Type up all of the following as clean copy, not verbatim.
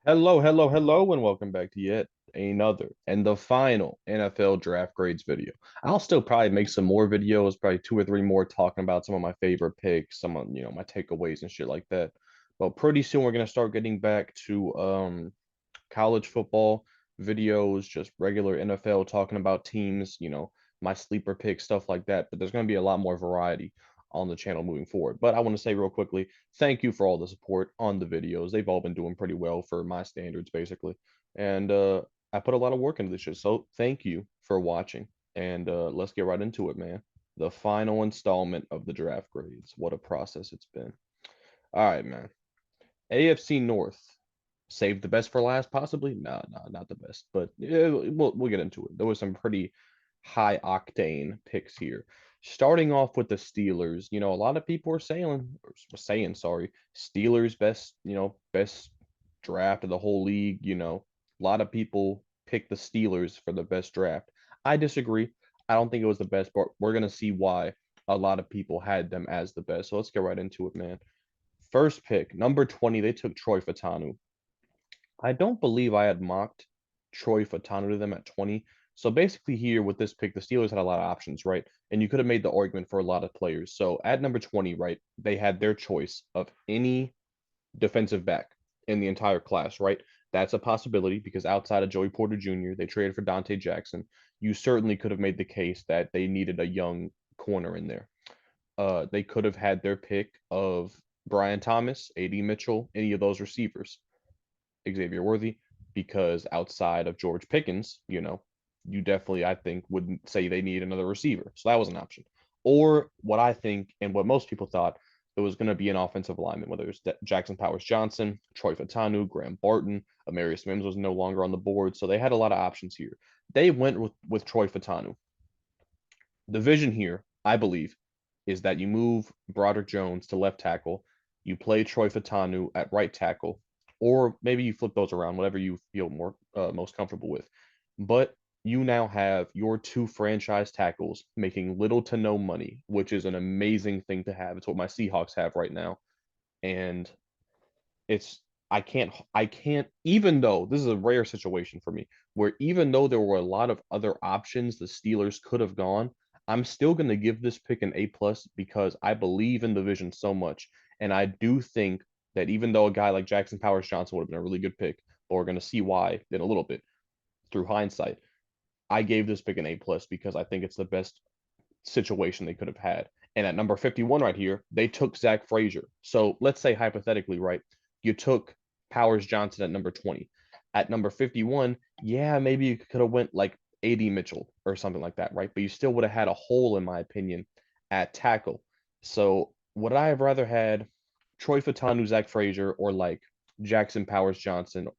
Hello, and welcome back to yet another and the final NFL draft grades video. I'll still probably make some more videos, probably two or three more talking about some of my favorite picks, some of my takeaways and shit like that. But pretty soon we're gonna start getting back to college football videos, just regular NFL talking about teams, my sleeper picks, stuff like that. But there's going to be a lot more variety on the channel moving forward. But I want to say real quickly, thank you for all the support on the videos. They've all been doing pretty well for my standards, basically. And I put a lot of work into this shit. So thank you for watching. And let's get right into it, man. The final installment of the draft grades. What a process it's been. All right, man. AFC North. Save the best for last, possibly? No, no, not the best. But yeah, we'll get into it. There was some pretty high octane picks here. Starting off with the Steelers, a lot of people are saying, sorry, Steelers best, best draft of the whole league. A lot of people pick the Steelers for the best draft. I disagree. I don't think it was the best, but we're gonna see why a lot of people had them as the best. So let's get right into it, man. First pick, number 20, they took Troy Fatanu. I don't believe I had mocked Troy Fatanu to them at 20. So basically, here with this pick, the Steelers had a lot of options, right? And you could have made the argument for a lot of players. So at number 20, right, they had their choice of any defensive back in the entire class, right? That's a possibility because outside of Joey Porter Jr., they traded for Dante Jackson. You certainly could have made the case that they needed a young corner in there. They could have had their pick of Brian Thomas, A.D. Mitchell, any of those receivers. Xavier Worthy, because outside of George Pickens, you definitely, I think, wouldn't say they need another receiver. So that was an option. Or what I think and what most people thought, it was going to be an offensive lineman, whether it was Jackson Powers Johnson, Troy Fatanu, Graham Barton, Amarius Mims was no longer on the board. So they had a lot of options here. They went with Troy Fatanu. The vision here, I believe, is that you move Broderick Jones to left tackle, you play Troy Fatanu at right tackle, or maybe you flip those around, whatever you feel more most comfortable with. But you now have your two franchise tackles making little to no money, which is an amazing thing to have. It's what my Seahawks have right now, and it's I can't even though this is a rare situation for me where even though there were a lot of other options the Steelers could have gone, I'm still going to give this pick an A plus because I believe in the vision so much, and I do think that even though a guy like Jackson Powers Johnson would have been a really good pick, but we're going to see why in a little bit through hindsight, I gave this pick an A plus because I think it's the best situation they could have had. And at number 51 right here, they took Zach Frazier. So let's say hypothetically, right, you took Powers Johnson at number 20. At number 51, yeah, maybe you could have went like A.D. Mitchell or something like that, right? But you still would have had a hole, in my opinion, at tackle. So would I have rather had Troy Fatanu, Zach Frazier, or like Jackson Powers Johnson,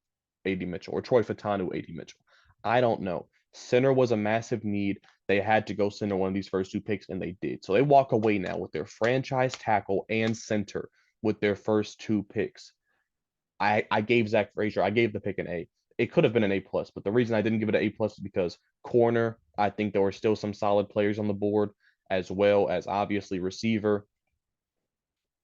A.D. Mitchell, or Troy Fatanu, A.D. Mitchell? I don't know. Center was a massive need. They had to go center one of these first two picks, and they did. So they walk away now with their franchise tackle and center with their first two picks. I gave Zach Frazier, I gave the pick an A. It could have been an A plus, but the reason I didn't give it an A plus is because corner, I think there were still some solid players on the board, as well as obviously receiver.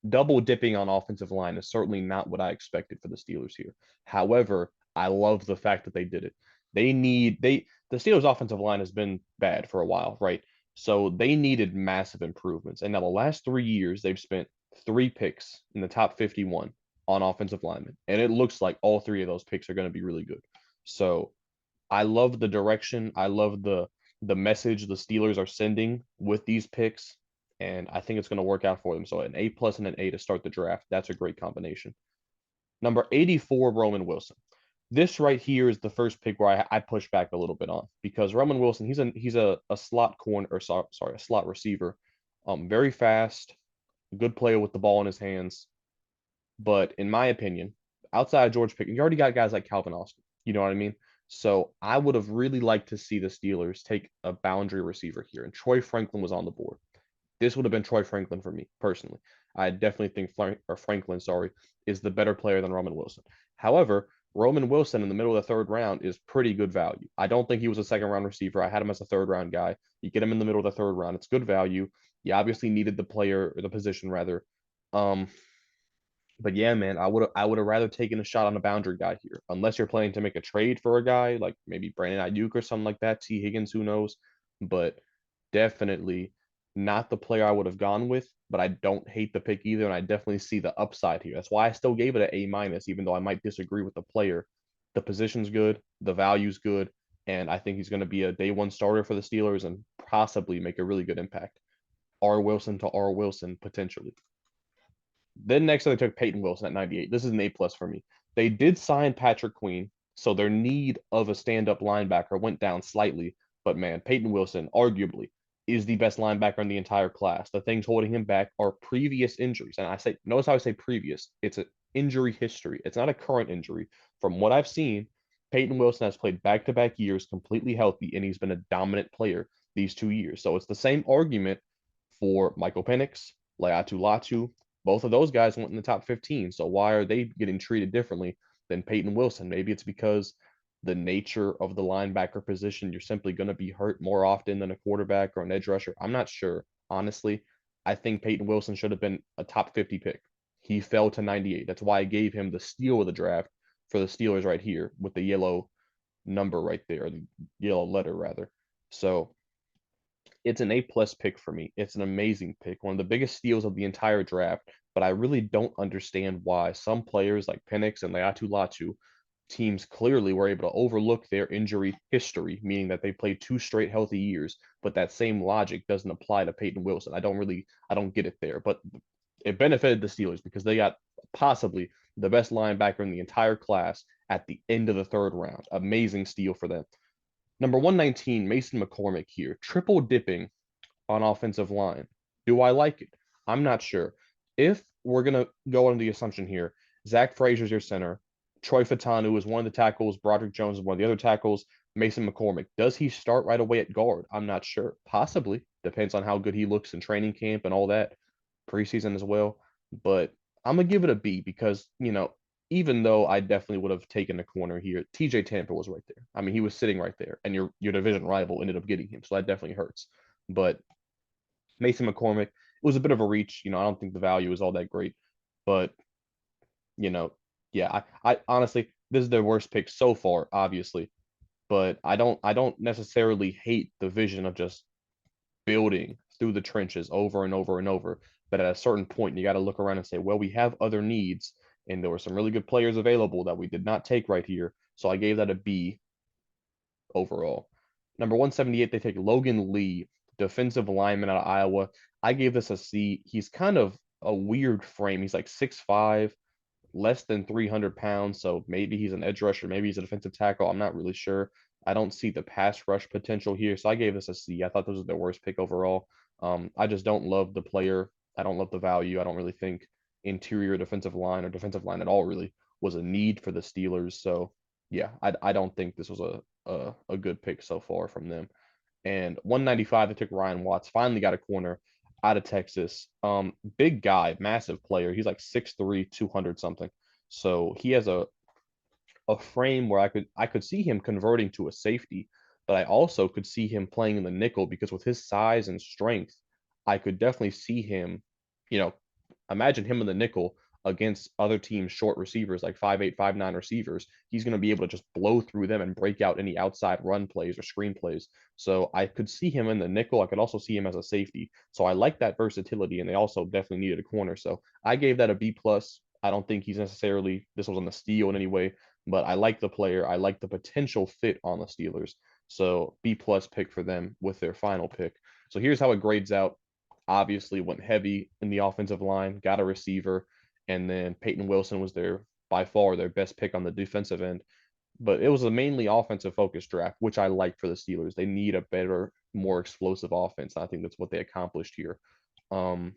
Double dipping on offensive line is certainly not what I expected for the Steelers here. However, I love the fact that they did it. The Steelers offensive line has been bad for a while, right? So they needed massive improvements. And now the last 3 years they've spent three picks in the top 51 on offensive linemen. And it looks like all three of those picks are going to be really good. So I love the direction. I love the message the Steelers are sending with these picks, and I think it's going to work out for them. So an A plus and an A to start the draft. That's a great combination. Number 84, Roman Wilson. This right here is the first pick where I push back a little bit on because Roman Wilson, he's a slot corner or sorry, a slot receiver. Very fast, good player with the ball in his hands. But in my opinion, outside of George Pickens, you already got guys like Calvin Austin. You know what I mean? So I would have really liked to see the Steelers take a boundary receiver here, and Troy Franklin was on the board. This would have been Troy Franklin for me personally. I definitely think Franklin, sorry, is the better player than Roman Wilson. However, Roman Wilson in the middle of the third round is pretty good value. I don't think he was a second round receiver. I had him as a third round guy. You get him in the middle of the third round, it's good value. You obviously needed the player or the position rather. Um, But yeah, man, I would have rather taken a shot on a boundary guy here, unless you're planning to make a trade for a guy like maybe Brandon Ayuk or something like that, T Higgins, who knows. But definitely not the player I would have gone with. But I don't hate the pick either, and I definitely see the upside here. That's why I still gave it an A minus, even though I might disagree with the player. The position's good, the value's good, and I think he's going to be a day one starter for the Steelers and possibly make a really good impact. R. Wilson to R. Wilson potentially. Then next they took Peyton Wilson at 98. This is an A plus for me. They did sign Patrick Queen, so their need of a stand-up linebacker went down slightly. But man, Peyton Wilson arguably is the best linebacker in the entire class. The things holding him back are previous injuries. And I say, notice how I say previous. It's an injury history. It's not a current injury. From what I've seen, Peyton Wilson has played back-to-back years completely healthy, and he's been a dominant player these 2 years. So it's the same argument for Michael Penix, Laiatu Latu. Both of those guys went in the top 15. So why are they getting treated differently than Peyton Wilson? Maybe it's because the nature of the linebacker position, you're simply going to be hurt more often than a quarterback or an edge rusher. I'm not sure. Honestly, I think Peyton Wilson should have been a top 50 pick. He fell to 98. That's why I gave him the steal of the draft for the Steelers right here with the yellow number right there, the yellow letter rather. So it's an A plus pick for me. It's an amazing pick, one of the biggest steals of the entire draft. But I really don't understand why some players like Penix and Laiatu Latu teams clearly were able to overlook their injury history, meaning that they played 2 straight healthy years. But that same logic doesn't apply to Peyton Wilson. I don't get it there. But it benefited the Steelers because they got possibly the best linebacker in the entire class at the end of the third round. Amazing steal for them. Number 119, Mason McCormick here, triple dipping on offensive line. Do I like it? I'm not sure. If we're going to go under the assumption here, Zach Frazier's your center, Troy Fatanu is one of the tackles, Broderick Jones is one of the other tackles, Mason McCormick. Does he start right away at guard? I'm not sure. Possibly. Depends on how good he looks in training camp and all that, preseason as well. But I'm going to give it a B because, even though I definitely would have taken a corner here, TJ Tampa was right there. I mean, he was sitting right there, and your division rival ended up getting him. So that definitely hurts. But Mason McCormick, it was a bit of a reach. I don't think the value is all that great. But, you know, yeah, I honestly, this is their worst pick so far, obviously. But I don't necessarily hate the vision of just building through the trenches over and over and over. But at a certain point, you got to look around and say, well, we have other needs, and there were some really good players available that we did not take right here. So I gave that a B overall. Number 178, they take Logan Lee, defensive lineman out of Iowa. I gave this a C. He's kind of a weird frame. He's like 6'5", less than 300 pounds. So maybe he's an edge rusher. Maybe he's a defensive tackle. I'm not really sure. I don't see the pass rush potential here. So I gave this a C. I thought this was their worst pick overall. I just don't love the player. I don't love the value. I don't really think interior defensive line or defensive line at all really was a need for the Steelers. So yeah, I don't think this was a good pick so far from them. And 195, they took Ryan Watts. Finally got a corner out of Texas. Big guy, massive player. He's like 6'3", 200 something. So he has a frame where I could see him converting to a safety, but I also could see him playing in the nickel because with his size and strength, I could definitely see him, you know, imagine him in the nickel against other teams' short receivers like 5'8", 5'9" receivers. He's going to be able to just blow through them and break out any outside run plays or screen plays. So I could see him in the nickel. I could also see him as a safety. So I like that versatility, and they also definitely needed a corner. So I gave that a B plus. I don't think he's necessarily this was on the steal in any way, but I like the player. I like the potential fit on the Steelers. So B plus pick for them with their final pick. So here's how it grades out. Obviously went heavy in the offensive line, got a receiver, and then Peyton Wilson was their by far their best pick on the defensive end. But it was a mainly offensive focused draft, which I like for the Steelers. They need a better, more explosive offense. I think that's what they accomplished here. Um,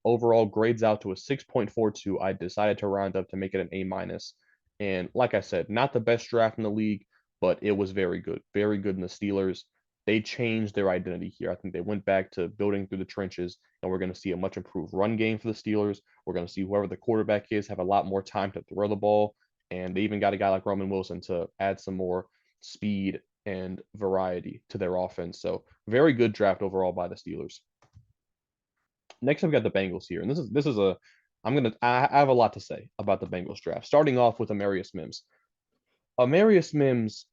Overall grades out to a 6.42. I decided to round up to make it an A minus. And like I said, not the best draft in the league, but it was very good. Very good in the Steelers. They changed their identity here. I think they went back to building through the trenches, and we're going to see a much improved run game for the Steelers. We're going to see whoever the quarterback is have a lot more time to throw the ball. And they even got a guy like Roman Wilson to add some more speed and variety to their offense. So very good draft overall by the Steelers. Next, I've got the Bengals here, and this is I have a lot to say about the Bengals draft. Starting off with Amarius Mims. Amarius Mims,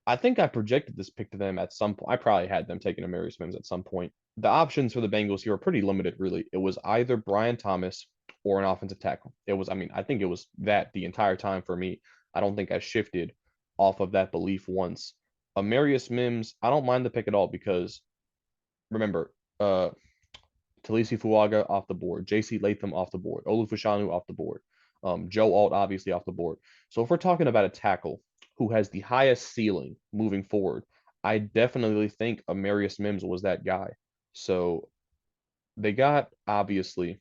I think I projected this pick to them at some point. I probably had them taking Amarius Mims at some point. The options for the Bengals here are pretty limited, really. It was either Brian Thomas or an offensive tackle. I think it was that the entire time for me. I don't think I shifted off of that belief once. Amarius Mims, I don't mind the pick at all because remember, Talisi Fuaga off the board, JC Latham off the board, Olufushanu off the board, Joe Alt obviously off the board. So if we're talking about a tackle who has the highest ceiling moving forward, I definitely think Amarius Mims was that guy. So they got obviously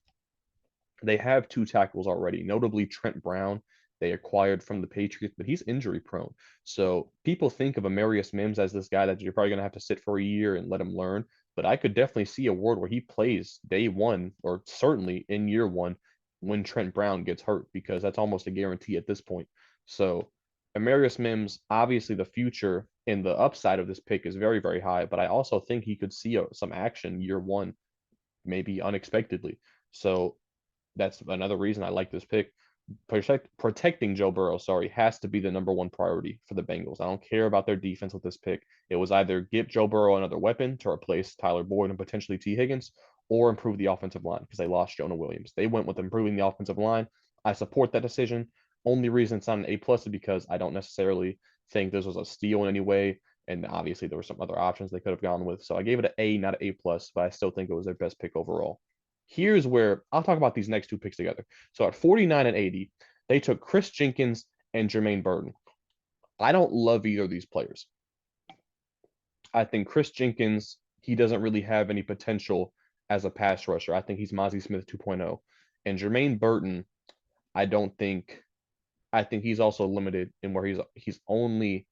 they have two tackles already, notably Trent Brown. They acquired from the Patriots, but he's injury prone. So people think of Amarius Mims as this guy that you're probably going to have to sit for a year and let him learn. But I could definitely see a world where he plays day one or certainly in year one when Trent Brown gets hurt because that's almost a guarantee at this point. So Amarius Mims, obviously the future and the upside of this pick is very, very high. But I also think he could see some action year one, maybe unexpectedly. So that's another reason I like this pick. Protecting Joe Burrow, sorry, has to be the number one priority for the Bengals. I don't care about their defense with this pick. It was either get Joe Burrow another weapon to replace Tyler Boyd and potentially T. Higgins, or improve the offensive line because they lost Jonah Williams. They went with improving the offensive line. I support that decision. Only reason it's not an A plus is because I don't necessarily think this was a steal in any way. And obviously there were some other options they could have gone with. So I gave it an A, not an A plus, but I still think it was their best pick overall. Here's where I'll talk about these next two picks together. So at 49 and 80, they took Chris Jenkins and Jermaine Burton. I don't love either of these players. I think Chris Jenkins, he doesn't really have any potential as a pass rusher. I think he's Mozzie Smith 2.0. And Jermaine Burton, I don't think I think he's also limited in where he's only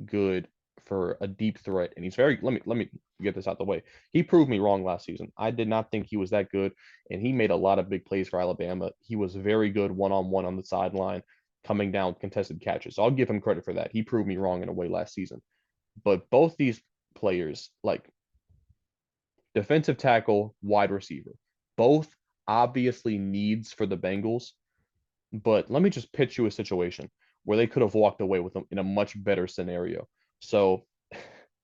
good for a deep threat, and he's very. Let me get this out the way. He proved me wrong last season. I did not think he was that good, and he made a lot of big plays for Alabama. He was very good one-on-one on the sideline, coming down contested catches. So I'll give him credit for that. He proved me wrong in a way last season. But both these players, like defensive tackle, wide receiver, both obviously needs for the Bengals, but let me just pitch you a situation where they could have walked away with them in a much better scenario. So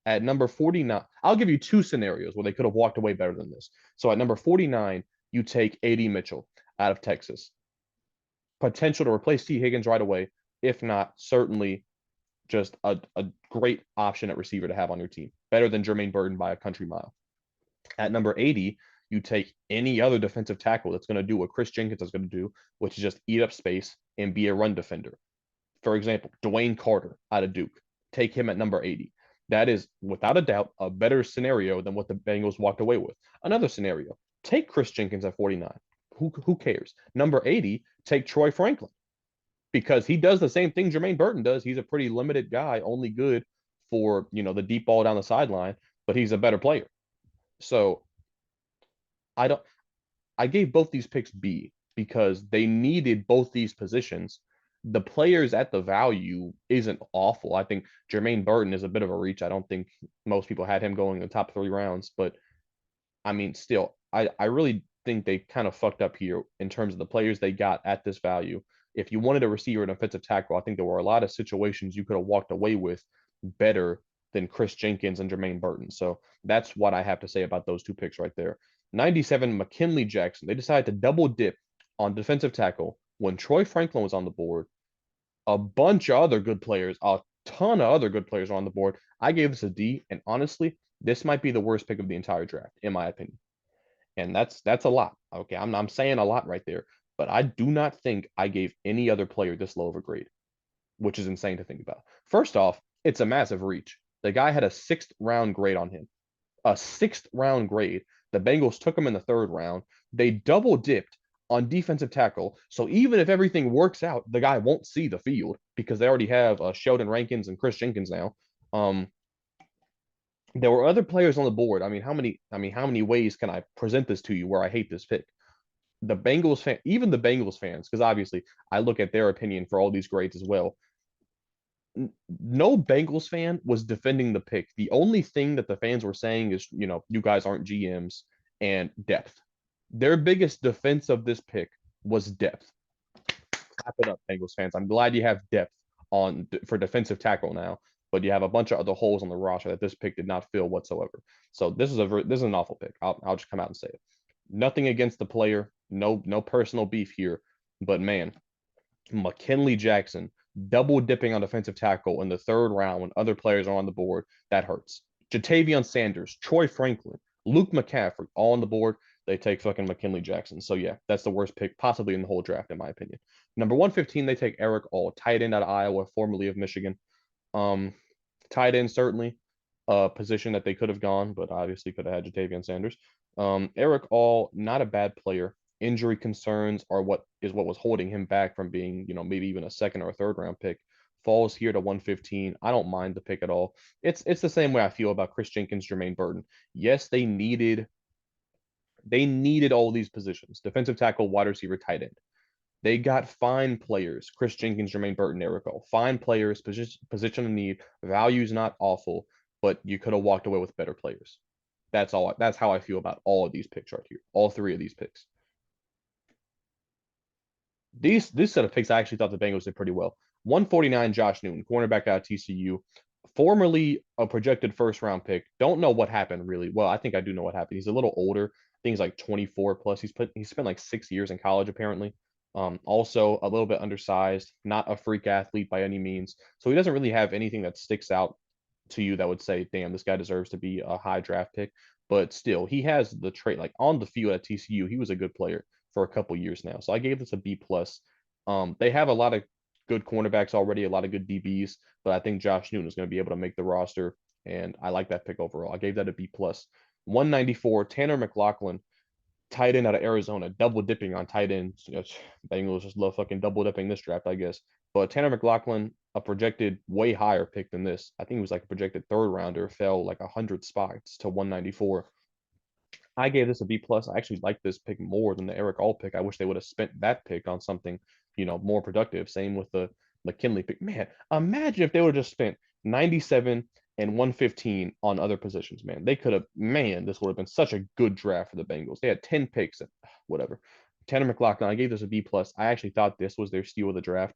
at number 49, I'll give you two scenarios where they could have walked away better than this. So at number 49, you take A.D. Mitchell out of Texas. Potential to replace T. Higgins right away. If not, certainly just a great option at receiver to have on your team. Better than Jermaine Burton by a country mile. At number 80, you take any other defensive tackle that's going to do what Chris Jenkins is going to do, which is just eat up space and be a run defender. For example, Dwayne Carter out of Duke. Take him at number 80. That is, without a doubt, a better scenario than what the Bengals walked away with. Another scenario, take Chris Jenkins at 49. Who cares? Number 80, take Troy Franklin because he does the same thing Jermaine Burton does. He's a pretty limited guy, only good for, the deep ball down the sideline, but he's a better player. So I don't I gave both these picks B because they needed both these positions. The players at the value isn't awful. I think Jermaine Burton is a bit of a reach. I don't think most people had him going in the top 3 rounds, but I mean, still, I really think they kind of fucked up here in terms of the players they got at this value. If you wanted a receiver and offensive tackle, I think there were a lot of situations you could have walked away with better than Chris Jenkins and Jermaine Burton. So that's what I have to say about those two picks right there. 97, McKinley Jackson. They decided to double dip on defensive tackle when Troy Franklin was on the board. A bunch of other good players, a ton of other good players are on the board. I gave this a D, and honestly, this might be the worst pick of the entire draft, in my opinion. And that's a lot. Okay, I'm saying a lot right there, but I do not think I gave any other player this low of a grade, which is insane to think about. First off, it's a massive reach. The guy had a 6th round grade on him, a 6th round grade. The Bengals took him in the 3rd round. They double dipped on defensive tackle. So even if everything works out, the guy won't see the field because they already have Sheldon Rankins and Chris Jenkins now. There were other players on the board. How many ways can I present this to you where I hate this pick? The Bengals fan, even the Bengals fans, because obviously I look at their opinion for all these grades as well. No Bengals fan was defending the pick. The only thing that the fans were saying is, you guys aren't GMs and depth. Their biggest defense of this pick was depth. Clap it up, Bengals fans. I'm glad you have depth on for defensive tackle now, but you have a bunch of other holes on the roster that this pick did not fill whatsoever. So this is an awful pick. I'll just come out and say it. Nothing against the player, no personal beef here, but man, McKinley Jackson double dipping on defensive tackle in the third round when other players are on the board, that hurts. Jatavion Sanders, Troy Franklin, Luke McCaffrey, all on the board. They take fucking McKinley Jackson. So yeah, that's the worst pick possibly in the whole draft, in my opinion. Number 115, they take Eric All, tight end out of Iowa, formerly of Michigan. Um, Tight end certainly a position that they could have gone, but obviously could have had Jatavion Sanders. Eric All, not a bad player. Injury concerns are what was holding him back from being, maybe even a second or a third round pick. Falls here to 115. I don't mind the pick at all. It's the same way I feel about Chris Jenkins, Jermaine Burton. Yes, they needed all these positions: defensive tackle, wide receiver, tight end. They got fine players: Chris Jenkins, Jermaine Burton, Eric All. Fine players, position of need. Value's not awful, but you could have walked away with better players. That's all. That's how I feel about all of these picks right here. All three of these picks. This set of picks, I actually thought the Bengals did pretty well. 149, Josh Newton, cornerback out of TCU, formerly a projected first round pick. Don't know what happened really. Well, I think I do know what happened. He's a little older. I think he's like 24 plus. He spent like 6 years in college apparently. Also a little bit undersized, not a freak athlete by any means. So he doesn't really have anything that sticks out to you that would say, damn, this guy deserves to be a high draft pick. But still, he has the trait. Like on the field at TCU, he was a good player for a couple years now. So I gave this a B plus. They have a lot of good cornerbacks already, a lot of good DBs, but I think Josh Newton is going to be able to make the roster, and I like that pick overall. I gave that a B plus. 194, Tanner McLachlan, tight end out of Arizona, double dipping on tight ends. Bengals just love fucking double dipping this draft, I guess. But Tanner McLachlan, a projected way higher pick than this. I think it was like a projected third rounder, fell like 100 spots to 194. I gave this a B plus. I actually like this pick more than the Eric All pick. I wish they would have spent that pick on something, more productive. Same with the McKinley pick. Man, imagine if they would have just spent 97 and 115 on other positions, man. They could have, man, this would have been such a good draft for the Bengals. They had 10 picks and whatever. Tanner McLachlan, I gave this a B plus. I actually thought this was their steal of the draft,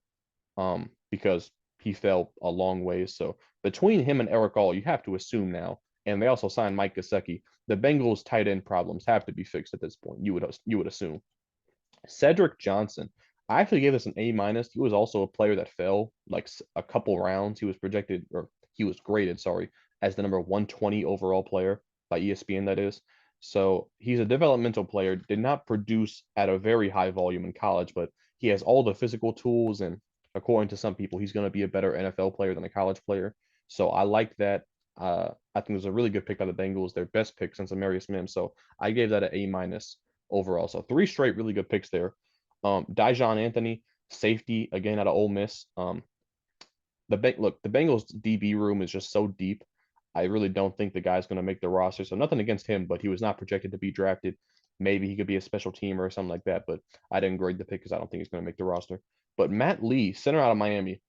because he fell a long ways. So between him and Eric All, you have to assume now, and they also signed Mike Gesicki, the Bengals tight end problems have to be fixed at this point. You would assume. Cedric Johnson, I actually gave this an A minus. He was also a player that fell like a couple rounds. He was projected, or he was graded, sorry, as the number 120 overall player by ESPN, that is. So he's a developmental player, did not produce at a very high volume in college, but he has all the physical tools, and according to some people, he's going to be a better NFL player than a college player. So I like that. I think it was a really good pick by the Bengals, their best pick since Amarius Mims. So I gave that an A minus overall. So three straight really good picks there. Dijon Anthony, safety again out of Ole Miss. The Bengals DB room is just so deep. I really don't think the guy's going to make the roster. So nothing against him, but he was not projected to be drafted. Maybe he could be a special teamer or something like that. But I didn't grade the pick because I don't think he's going to make the roster. But Matt Lee, center out of Miami,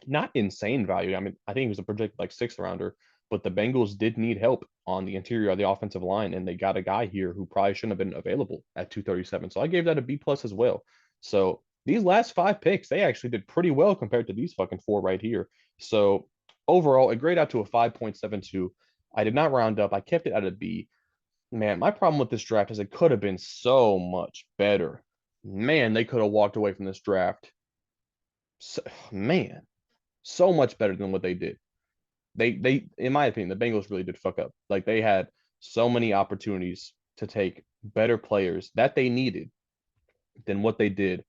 not insane value. I mean, I think he was a projected like sixth rounder, but the Bengals did need help on the interior of the offensive line, and they got a guy here who probably shouldn't have been available at 237. So I gave that a B plus as well. So these last five picks, they actually did pretty well compared to these fucking four right here. So overall, it graded out to a 5.72. I did not round up. I kept it at a B. Man, my problem with this draft is it could have been so much better. Man, they could have walked away from this draft. So, man, so much better than what they did. They in my opinion, the Bengals really did fuck up. Like they had so many opportunities to take better players that they needed than what they did.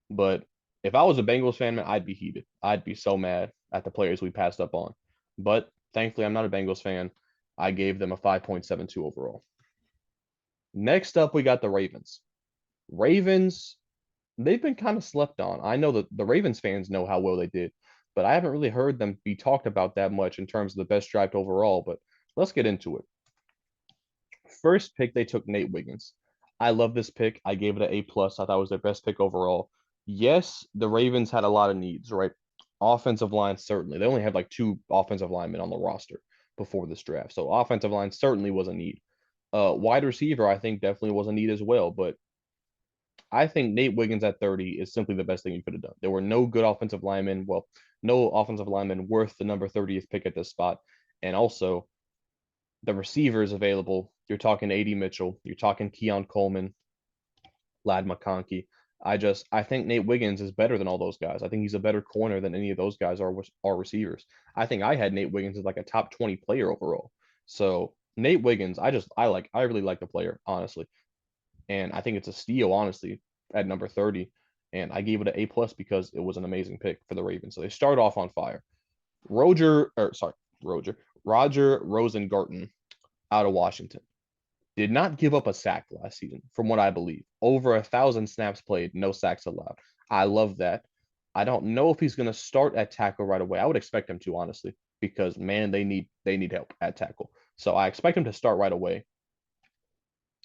But if I was a Bengals fan, man, I'd be heated. I'd be so mad at the players we passed up on. But thankfully, I'm not a Bengals fan. I gave them a 5.72 overall. Next up, we got the Ravens. Ravens, they've been kind of slept on. I know that the Ravens fans know how well they did, but I haven't really heard them be talked about that much in terms of the best draft overall. But let's get into it. First pick, they took Nate Wiggins. I love this pick. I gave it an A plus. I thought it was their best pick overall. Yes, the Ravens had a lot of needs, right? Offensive line, certainly. They only had like two offensive linemen on the roster before this draft. So offensive line certainly was a need. Wide receiver, I think, definitely was a need as well. But I think Nate Wiggins at 30 is simply the best thing you could have done. There were no good offensive linemen. Well, no offensive linemen worth the number 30th pick at this spot. And also, the receivers available. You're talking A.D. Mitchell. You're talking Keon Coleman, Lad McConkey. I think Nate Wiggins is better than all those guys. I think he's a better corner than any of those guys are receivers. I think I had Nate Wiggins as like a top 20 player overall. So Nate Wiggins, I really like the player, honestly. And I think it's a steal, honestly, at number 30. And I gave it an A plus because it was an amazing pick for the Ravens. So they start off on fire. Roger Rosengarten out of Washington did not give up a sack last season, from what I believe. Over 1,000 snaps played, no sacks allowed. I love that. I don't know if he's going to start at tackle right away. I would expect him to, honestly, because man, they need help at tackle. So I expect him to start right away.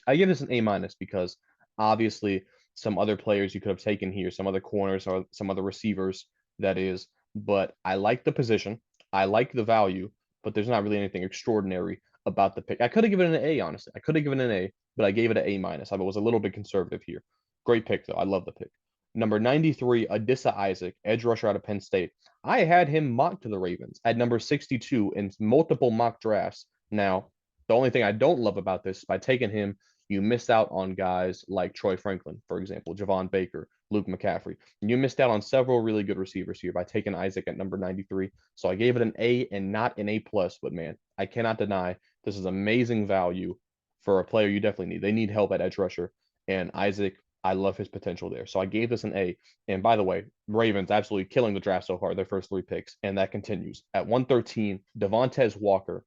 I give this an A minus because obviously some other players you could have taken here, some other corners or some other receivers, that is. But I like the position. I like the value, but there's not really anything extraordinary about the pick. I could have given it an A, honestly. I could have given it an A, but I gave it an A minus. I was a little bit conservative here. Great pick, though. I love the pick. Number 93, Adissa Isaac, edge rusher out of Penn State. I had him mocked to the Ravens at number 62 in multiple mock drafts. Now, the only thing I don't love about this, by taking him, you missed out on guys like Troy Franklin, for example, Javon Baker, Luke McCaffrey. You missed out on several really good receivers here by taking Isaac at number 93. So I gave it an A and not an A plus. But man, I cannot deny this is amazing value for a player you definitely need. They need help at edge rusher. And Isaac, I love his potential there. So I gave this an A. And by the way, Ravens absolutely killing the draft so far, their first three picks. And that continues. At 113, Devontae Walker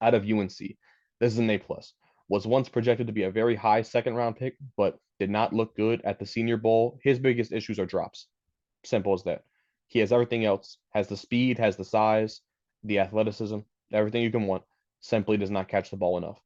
out of UNC. This is an A plus. Was once projected to be a very high second round pick, but did not look good at the Senior Bowl. His biggest issues are drops. Simple as that. He has everything else. Has the speed, has the size, the athleticism, everything you can want. Simply does not catch the ball enough.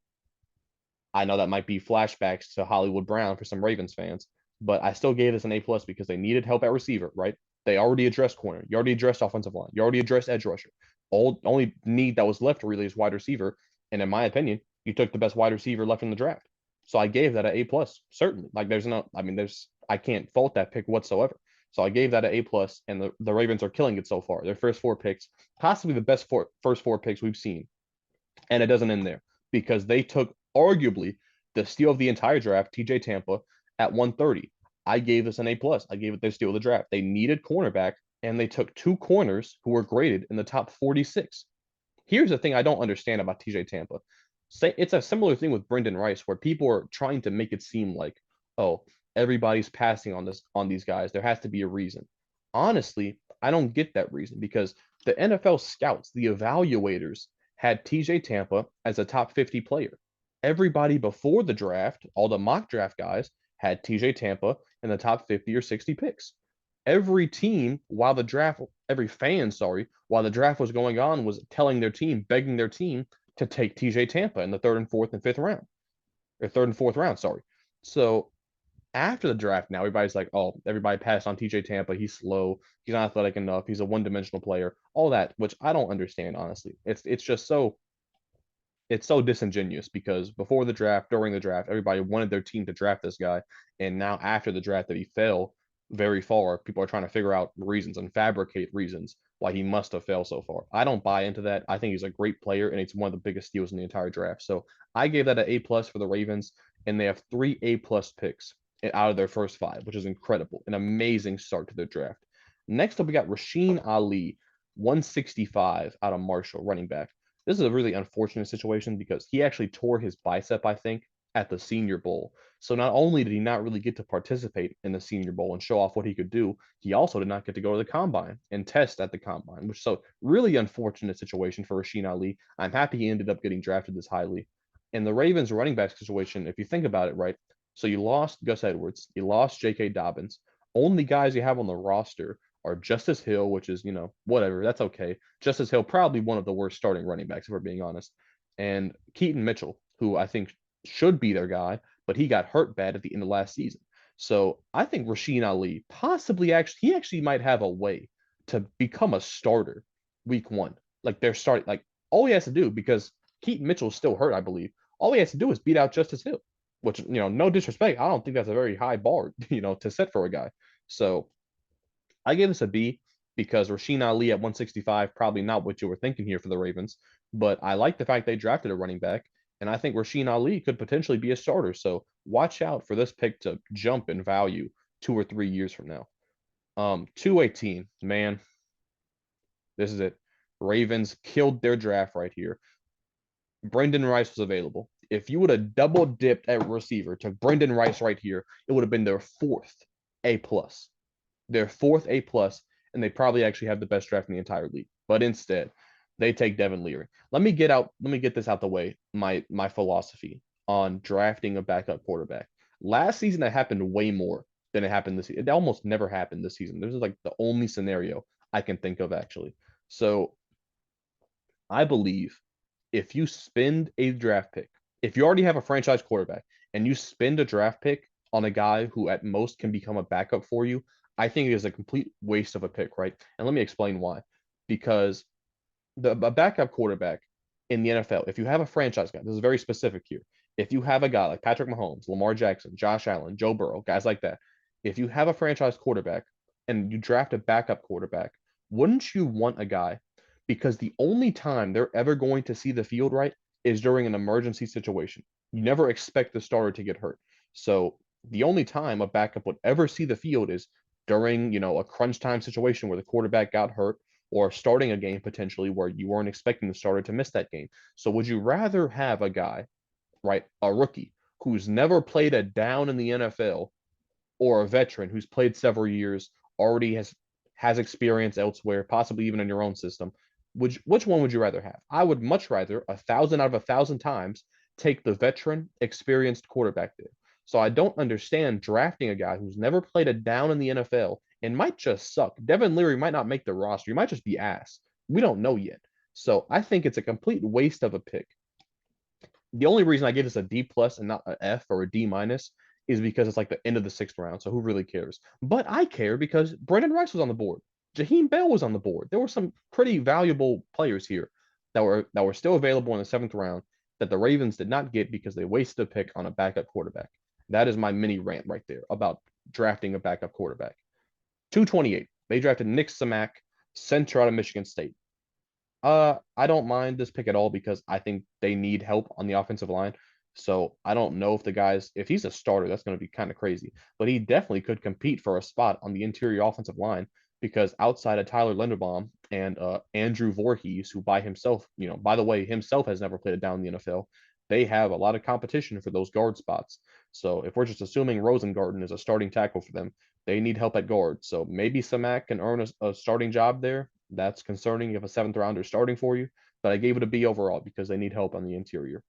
I know that might be flashbacks to Hollywood Brown for some Ravens fans, but I still gave this an A plus because they needed help at receiver, right? They already addressed corner. You already addressed offensive line. You already addressed edge rusher. Only need that was left really is wide receiver. And in my opinion, you took the best wide receiver left in the draft. So I gave that an A plus, certainly. Like I can't fault that pick whatsoever. So I gave that an A plus, and the Ravens are killing it so far. Their first four picks, possibly the best first four picks we've seen. And it doesn't end there because they took arguably the steal of the entire draft, TJ Tampa, at 130. I gave this an A plus. I gave it their steal of the draft. They needed cornerback, and they took two corners who were graded in the top 46. Here's the thing I don't understand about TJ Tampa. It's a similar thing with Brendan Rice, where people are trying to make it seem like, oh, everybody's passing on these guys. There has to be a reason. Honestly, I don't get that reason because the NFL scouts, the evaluators, had TJ Tampa as a top 50 player. Everybody before the draft, all the mock draft guys, had TJ Tampa in the top 50 or 60 picks. Every team, every fan, sorry, while the draft was going on, was telling their team, begging their team to take TJ Tampa in the third and fourth and fifth round, or third and fourth round, sorry. So after the draft, now everybody's like, oh, everybody passed on TJ Tampa. He's slow. He's not athletic enough. He's a one-dimensional player. All that, which I don't understand, honestly. It's just it's so disingenuous because before the draft, during the draft, everybody wanted their team to draft this guy, and now after the draft that he fell very far, people are trying to figure out reasons and fabricate reasons why he must have failed so far. I don't buy into that. I think he's a great player, and it's one of the biggest steals in the entire draft. So I gave that an A plus for the Ravens, and they have three A plus picks out of their first five, which is incredible. An amazing start to their draft. Next up, we got Rasheen Ali, 165 out of Marshall, running back. This is a really unfortunate situation because he actually tore his bicep, I think, at the Senior Bowl. So not only did he not really get to participate in the Senior Bowl and show off what he could do, he also did not get to go to the combine and test at the combine, which so really unfortunate situation for Rasheen Ali. I'm happy he ended up getting drafted this highly. In the Ravens running back situation, if you think about it, right? So you lost Gus Edwards, you lost J.K. Dobbins. Only guys you have on the roster are Justice Hill, which is, whatever, that's okay. Justice Hill, probably one of the worst starting running backs, if we're being honest. And Keaton Mitchell, who I think should be their guy, but he got hurt bad at the end of last season. So I think Rasheen Ali he actually might have a way to become a starter week one. Like they're all he has to do, because Keaton Mitchell's still hurt, I believe. All he has to do is beat out Justice Hill. which, no disrespect, I don't think that's a very high bar, to set for a guy. So I gave this a B because Rasheen Ali at 165, probably not what you were thinking here for the Ravens, but I like the fact they drafted a running back, and I think Rasheen Ali could potentially be a starter. So watch out for this pick to jump in value 2 or 3 years from now. 218, man, this is it. Ravens killed their draft right here. Brendan Rice was available. If you would have double dipped at receiver, took Brendan Rice right here, it would have been their fourth A plus. Their fourth A plus, and they probably actually have the best draft in the entire league. But instead, they take Devin Leary. Let me get this out the way. My philosophy on drafting a backup quarterback. Last season, that happened way more than it happened this season. It almost never happened this season. This is like the only scenario I can think of actually. So I believe if you spend a draft pick, if you already have a franchise quarterback and you spend a draft pick on a guy who at most can become a backup for you, I think it is a complete waste of a pick, right? And let me explain why. Because a backup quarterback in the NFL, if you have a franchise guy, this is very specific here. If you have a guy like Patrick Mahomes, Lamar Jackson, Josh Allen, Joe Burrow, guys like that, if you have a franchise quarterback and you draft a backup quarterback, wouldn't you want a guy? Because the only time they're ever going to see the field right is during an emergency situation. You never expect the starter to get hurt. So the only time a backup would ever see the field is during, a crunch time situation where the quarterback got hurt or starting a game potentially where you weren't expecting the starter to miss that game. So would you rather have a guy, right, a rookie who's never played a down in the NFL or a veteran who's played several years, already has experience elsewhere, possibly even in your own system? Which one would you rather have? I would much rather 1,000 out of 1,000 times take the veteran, experienced quarterback there. So I don't understand drafting a guy who's never played a down in the NFL and might just suck. Devin Leary might not make the roster. He might just be ass. We don't know yet. So I think it's a complete waste of a pick. The only reason I give this a D plus and not an F or a D minus is because it's like the end of the 6th round. So who really cares? But I care because Brendan Rice was on the board. Jaheim Bell was on the board. There were some pretty valuable players here that were still available in the 7th round that the Ravens did not get because they wasted a pick on a backup quarterback. That is my mini rant right there about drafting a backup quarterback. 228. They drafted Nick Samac, center out of Michigan State. I don't mind this pick at all because I think they need help on the offensive line. So I don't know if he's a starter, that's going to be kind of crazy. But he definitely could compete for a spot on the interior offensive line because outside of Tyler Linderbaum and Andrew Voorhees, who by himself, by the way, himself has never played it down in the NFL, they have a lot of competition for those guard spots. So if we're just assuming Rosengarten is a starting tackle for them, they need help at guard. So maybe Samac can earn a starting job there. That's concerning if a 7th rounder is starting for you. But I gave it a B overall because they need help on the interior.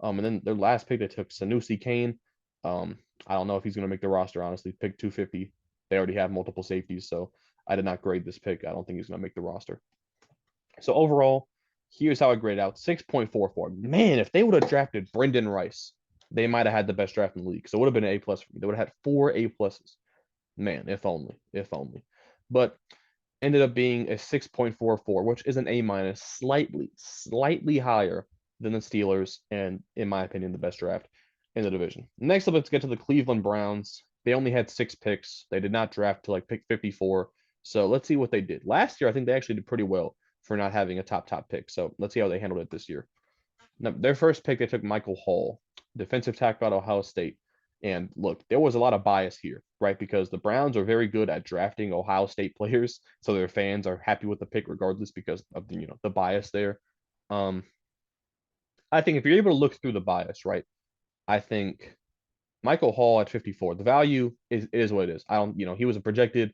And then their last pick, they took Sanusi Kane. I don't know if he's going to make the roster, honestly. Pick 250. They already have multiple safeties, so I did not grade this pick. I don't think he's going to make the roster. So overall, here's how I grade out 6.44. Man, if they would have drafted Brendan Rice, they might have had the best draft in the league. So it would have been an A plus for me. They would have had 4 A pluses. Man, if only, if only. But ended up being a 6.44, which is an A minus, slightly higher than the Steelers, and in my opinion, the best draft in the division. Next up, let's get to the Cleveland Browns. They only had 6 picks. They did not draft to like pick 54. So let's see what they did. Last year, I think they actually did pretty well for not having a top pick. So let's see how they handled it this year. Now, their first pick, they took Michael Hall, defensive tackle out of Ohio State. And look, there was a lot of bias here, right? Because the Browns are very good at drafting Ohio State players, so their fans are happy with the pick regardless because of the bias there. Um, I think if you're able to look through the bias, right? I think Michael Hall at 54, the value is what it is. I don't, he was a projected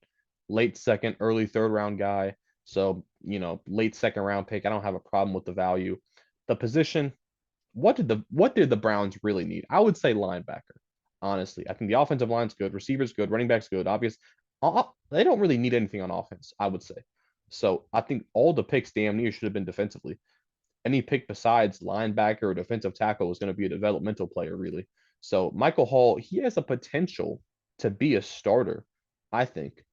late second, early 3rd round guy. So, late 2nd round pick. I don't have a problem with the value. The position, what did the Browns really need? I would say linebacker. Honestly, I think the offensive line's good, receivers good, running backs good. Obvious, they don't really need anything on offense. I would say. So I think all the picks damn near should have been defensively. Any pick besides linebacker or defensive tackle is going to be a developmental player, really. So Michael Hall, he has a potential to be a starter. I think.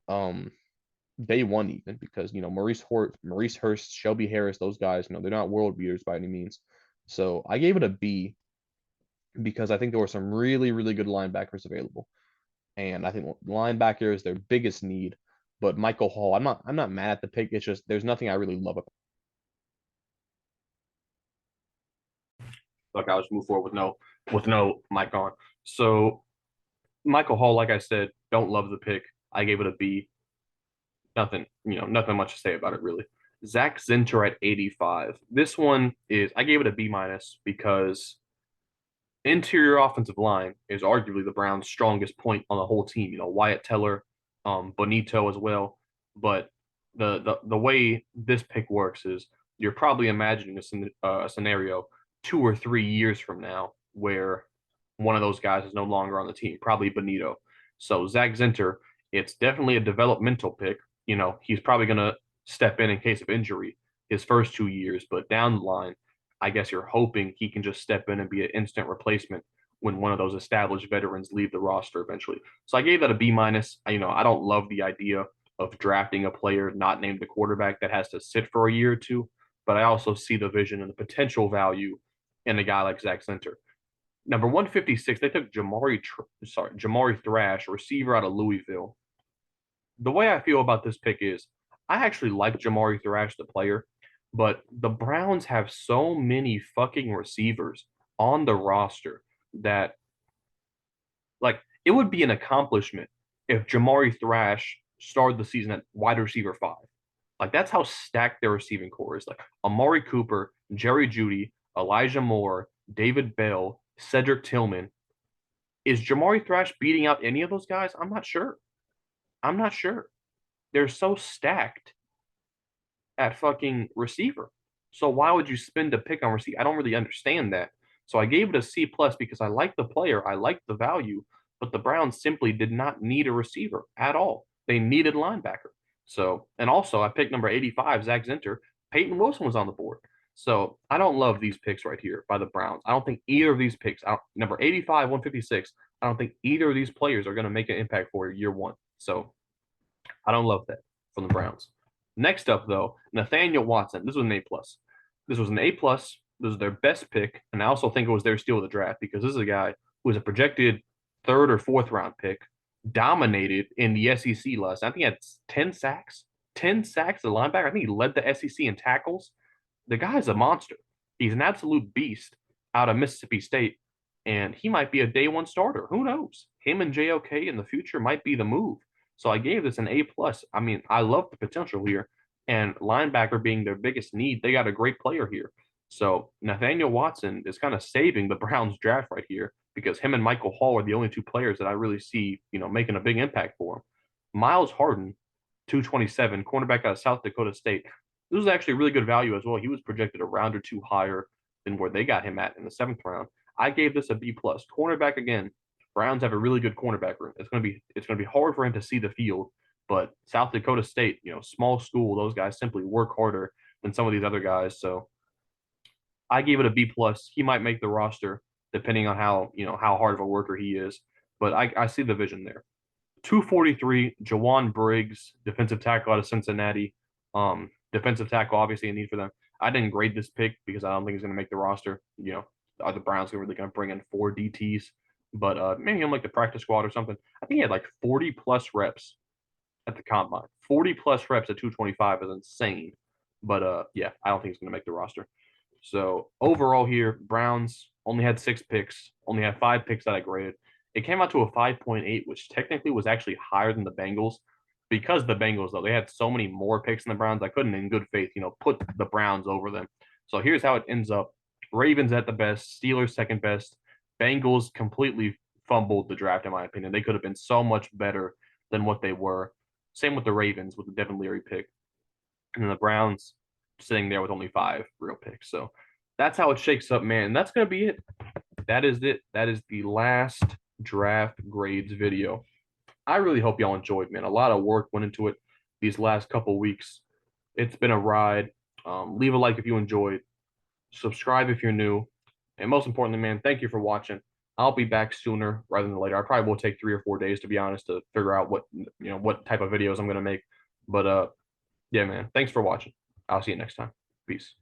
Um, Day one even because Maurice Hurst, Shelby Harris, those guys, they're not world beaters by any means. So I gave it a B because I think there were some really, really good linebackers available. And I think linebacker is their biggest need. But Michael Hall, I'm not mad at the pick. It's just there's nothing I really love about. Look, I'll just move forward with no mic on. So Michael Hall, like I said, don't love the pick. I gave it a B. Nothing, nothing much to say about it really. Zach Zinter at 85. This one is I gave it a B minus because interior offensive line is arguably the Browns' strongest point on the whole team. Wyatt Teller, Bonito as well. But the way this pick works is you're probably imagining a scenario 2 or 3 years from now where one of those guys is no longer on the team, probably Bonito. So Zach Zinter, it's definitely a developmental pick. He's probably going to step in case of injury his first 2 years, but down the line, I guess you're hoping he can just step in and be an instant replacement when one of those established veterans leave the roster eventually. So I gave that a B minus. I don't love the idea of drafting a player not named a quarterback that has to sit for a year or two, but I also see the vision and the potential value in a guy like Zach Center. Number 156, they took Jamari Thrash, a receiver out of Louisville. The way I feel about this pick is I actually like Jamari Thrash, the player, but the Browns have so many fucking receivers on the roster that, like, it would be an accomplishment if Jamari Thrash started the season at wide receiver 5. Like, that's how stacked their receiving core is. Like, Amari Cooper, Jerry Jeudy, Elijah Moore, David Bell, Cedric Tillman. Is Jamari Thrash beating out any of those guys? I'm not sure. I'm not sure. They're so stacked at fucking receiver. So why would you spend a pick on receiver? I don't really understand that. So I gave it a C plus because I like the player, I like the value, but the Browns simply did not need a receiver at all. They needed linebacker. So, and also I picked number 85, Zach Zinter. Peyton Wilson was on the board. So I don't love these picks right here by the Browns. I don't think either of these picks, number 85, 156, I don't think either of these players are going to make an impact for year one. So I don't love that from the Browns. Next up, though, Nathaniel Watson. This was an A plus. This was an A plus. This was their best pick, and I also think it was their steal of the draft because this is a guy who was a projected third or fourth round pick, dominated in the SEC last. I think he had 10 sacks, 10 sacks as a linebacker. I think he led the SEC in tackles. The guy's a monster. He's an absolute beast out of Mississippi State, and he might be a day one starter. Who knows? Him and JOK in the future might be the move. So I gave this an A plus. I mean, I love the potential here, and linebacker being their biggest need, they got a great player here. So Nathaniel Watson is kind of saving the Browns draft right here because him and Michael Hall are the only two players that I really see, making a big impact for him. Miles Harden, 227, cornerback out of South Dakota State. This was actually really good value as well. He was projected a round or two higher than where they got him at in the 7th round. I gave this a B plus. Cornerback again. Browns have a really good cornerback room. It's gonna be hard for him to see the field, but South Dakota State, small school, those guys simply work harder than some of these other guys. So I gave it a B plus. He might make the roster depending on how hard of a worker he is, but I see the vision there. 243, Jawan Briggs, defensive tackle out of Cincinnati. Defensive tackle, obviously a need for them. I didn't grade this pick because I don't think he's going to make the roster. Are the Browns really going to bring in 4 DTs? But maybe on like the practice squad or something. I think he had like 40 plus reps at the combine. 40 plus reps at 225 is insane. But yeah, I don't think he's going to make the roster. So overall here, Browns only had 6 picks, only had 5 picks that I graded. It came out to a 5.8, which technically was actually higher than the Bengals because the Bengals, though, they had so many more picks than the Browns. I couldn't, in good faith, put the Browns over them. So here's how it ends up. Ravens at the best, Steelers second best. Bengals completely fumbled the draft, in my opinion. They could have been so much better than what they were. Same with the Ravens with the Devin Leary pick. And then the Browns sitting there with only 5 real picks. So that's how it shakes up, man. And that's going to be it. That is it. That is the last draft grades video. I really hope y'all enjoyed, man. A lot of work went into it these last couple weeks. It's been a ride. Leave a like if you enjoyed. Subscribe if you're new. And most importantly, man, thank you for watching. I'll be back sooner rather than later. I probably will take 3 or 4 days to be honest to figure out what type of videos I'm gonna make. But yeah, man, thanks for watching. I'll see you next time. Peace.